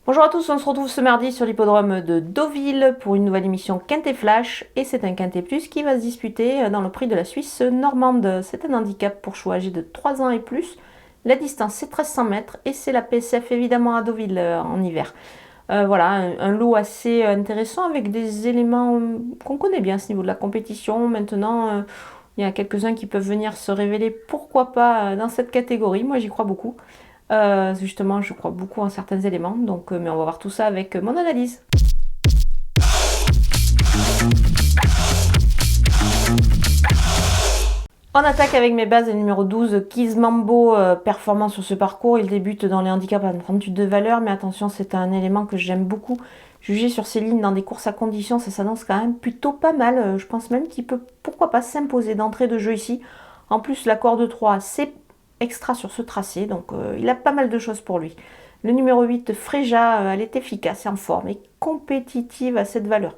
Bonjour à tous, on se retrouve ce mardi sur l'hippodrome de Deauville pour une nouvelle émission Quintet Flash et c'est un Quintet Plus qui va se disputer dans le prix de la Suisse normande. C'est un handicap pour chevaux âgés de 3 ans et plus. La distance c'est 1300 mètres et c'est la PSF évidemment à Deauville en hiver. Voilà, un lot assez intéressant avec des éléments qu'on connaît bien à ce niveau de la compétition. Maintenant, il y a quelques-uns qui peuvent venir se révéler, pourquoi pas, dans cette catégorie. Moi j'y crois beaucoup. Justement, je crois beaucoup en certains éléments, donc, mais on va voir tout ça avec mon analyse. On attaque avec mes bases, le numéro 12, Kizmambo, performant sur ce parcours. Il débute dans les handicaps à 38 de valeur, mais attention, c'est un élément que j'aime beaucoup. Jugé sur ces lignes dans des courses à conditions, ça s'annonce quand même plutôt pas mal. Je pense même qu'il peut, pourquoi pas, s'imposer d'entrée de jeu ici. En plus, la corde 3, c'est extra sur ce tracé, donc il a pas mal de choses pour lui. Le numéro 8, Freja, elle est efficace et en forme et compétitive à cette valeur.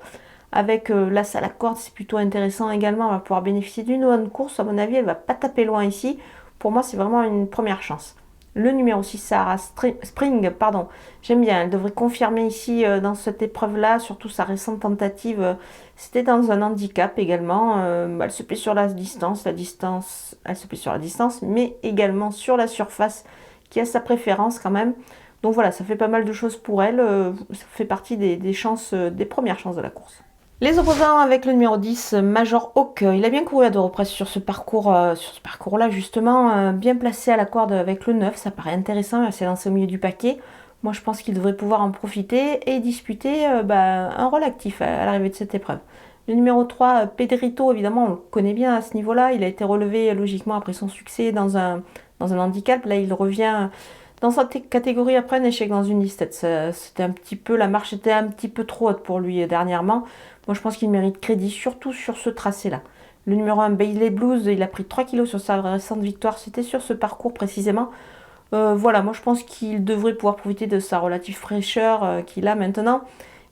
Avec l'as à la corde, c'est plutôt intéressant également. On va pouvoir bénéficier d'une bonne course. À mon avis, elle va pas taper loin ici. Pour moi, c'est vraiment une première chance. Le numéro 6, Sarah Spring, pardon. J'aime bien. Elle devrait confirmer ici dans cette épreuve-là, surtout sa récente tentative. C'était dans un handicap également. Elle se plaît sur la distance. Elle se plaît sur la distance, mais également sur la surface, qui a sa préférence quand même. Donc voilà, ça fait pas mal de choses pour elle. Ça fait partie des chances, des premières chances de la course. Les opposants avec le numéro 10, Major Hawk, il a bien couru à deux reprises sur ce parcours-là justement, bien placé à la corde avec le 9, ça paraît intéressant, c'est lancé au milieu du paquet. Moi je pense qu'il devrait pouvoir en profiter et disputer un rôle actif à l'arrivée de cette épreuve. Le numéro 3, Pedrito, évidemment on le connaît bien à ce niveau-là, il a été relevé logiquement après son succès dans un handicap, là il revient dans cette catégorie après un échec dans une liste. C'était un petit peu, la marche était un petit peu trop haute pour lui dernièrement. Moi, je pense qu'il mérite crédit, surtout sur ce tracé-là. Le numéro 1, Bailey Blues, il a pris 3 kilos sur sa récente victoire. C'était sur ce parcours précisément. Voilà, moi, je pense qu'il devrait pouvoir profiter de sa relative fraîcheur qu'il a maintenant.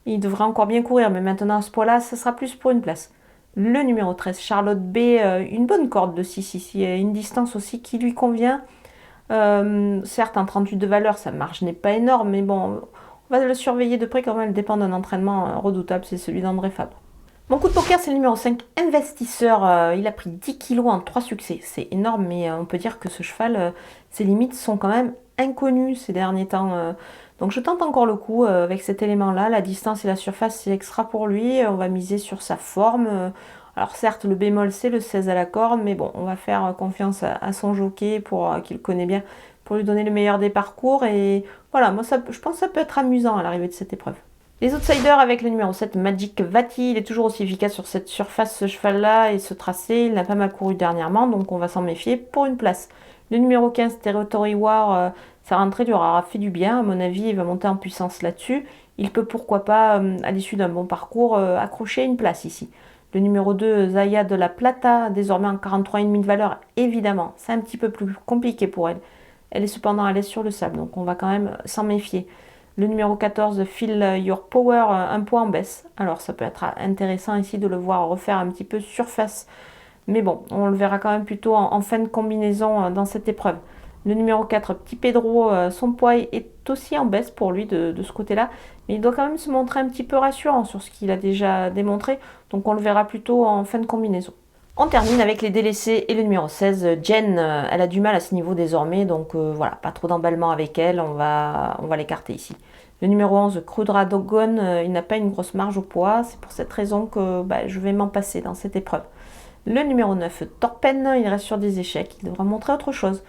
Il devrait encore bien courir, mais maintenant, à ce poids-là, ça sera plus pour une place. Le numéro 13, Charlotte B, une bonne corde de 6 ici, et une distance aussi qui lui convient. Certes, en 38 de valeur, sa marge n'est pas énorme, mais bon, on va le surveiller de près quand même, elle dépend d'un entraînement redoutable, c'est celui d'André Fabre. Mon coup de poker, c'est le numéro 5, Investisseur. Il a pris 10 kilos en 3 succès. C'est énorme, mais on peut dire que ce cheval, ses limites sont quand même inconnues ces derniers temps. Donc je tente encore le coup avec cet élément-là. La distance et la surface, c'est extra pour lui. On va miser sur sa forme. Alors certes, le bémol, c'est le 16 à la corde, mais bon, on va faire confiance à son jockey pour qu'il connaît bien, pour lui donner le meilleur des parcours. Et voilà, moi, je pense que ça peut être amusant à l'arrivée de cette épreuve. Les outsiders avec le numéro 7, Magic Vati, il est toujours aussi efficace sur cette surface, ce cheval-là, et ce tracé, il a pas mal couru dernièrement, donc on va s'en méfier pour une place. Le numéro 15, Territory War, sa rentrée lui aura fait du bien, à mon avis, il va monter en puissance là-dessus. Il peut pourquoi pas, à l'issue d'un bon parcours, accrocher une place ici. Le numéro 2, Zaya de la Plata, désormais en 43,5 de valeur, évidemment, c'est un petit peu plus compliqué pour elle. Elle est cependant à l'aise sur le sable, donc on va quand même s'en méfier. Le numéro 14, Feel Your Power, un poids en baisse. Alors ça peut être intéressant ici de le voir refaire un petit peu surface. Mais bon, on le verra quand même plutôt en fin de combinaison dans cette épreuve. Le numéro 4, Petit Pedro, son poids est aussi en baisse pour lui de ce côté-là. Mais il doit quand même se montrer un petit peu rassurant sur ce qu'il a déjà démontré. Donc on le verra plutôt en fin de combinaison. On termine avec les délaissés et le numéro 16, Jen. Elle a du mal à ce niveau désormais, donc voilà, pas trop d'emballement avec elle, on va l'écarter ici. Le numéro 11, Crudra Dogon, il n'a pas une grosse marge au poids, c'est pour cette raison que je vais m'en passer dans cette épreuve. Le numéro 9, Torpen, il reste sur des échecs, il devra montrer autre chose.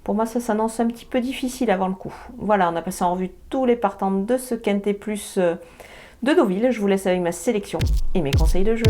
Pour moi, ça s'annonce un petit peu difficile avant le coup. Voilà, on a passé en revue tous les partants de ce Quintet Plus de Deauville. Je vous laisse avec ma sélection et mes conseils de jeu.